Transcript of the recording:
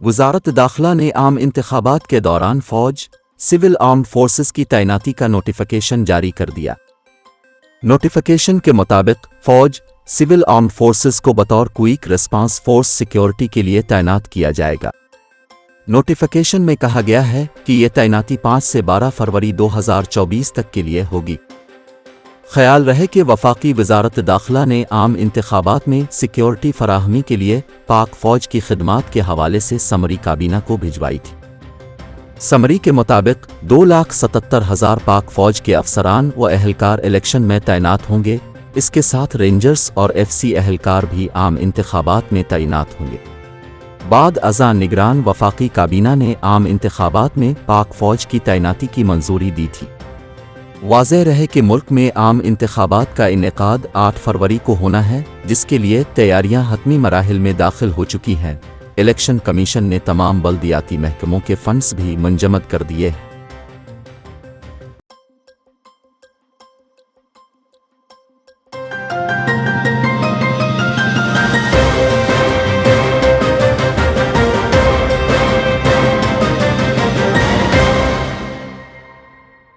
वज़ारत दाखिला ने आम इंतखाबात के दौरान फ़ौज, सिविल आर्म्ड फोर्सेस की तैनाती का नोटिफिकेशन जारी कर दिया। नोटिफिकेशन के मुताबिक फ़ौज, सिविल आर्म्ड फोर्सेस को बतौर क्विक रिस्पांस फोर्स सिक्योरिटी के लिए तैनात किया जाएगा। नोटिफिकेशन में कहा गया है कि ये तैनाती 5 से 12 फरवरी 2024 तक के लिए होगी। ख्याल रहे कि वफाकी वज़ारत दाखिला ने आम इंतखाबात में सिक्योरिटी फराहमी के लिए पाक फ़ौज की खिदमात के हवाले से समरी काबीना को भिजवाई थी। समरी के मुताबिक 2,77,000 पाक फ़ौज के अफसरान व एहलकार इलेक्शन में तैनात होंगे। इसके साथ रेंजर्स और FC एहलकार भी आम इंतखाबात में तैनात होंगे। बाद अज़ां निगरान वफाकी काबीना ने आम इंतखाबात में पाक फ़ौज की तैनाती की मंजूरी दी थी। वाज़ेह रहे कि मुल्क में आम इंतखाबात का इनेकाद 8 फरवरी को होना है, जिसके लिए तैयारियां हतमी मराहिल में दाखिल हो चुकी हैं। इलेक्शन कमीशन ने तमाम बल्दियाती महकमों के फंड्स भी मुंजमद कर दिए हैं।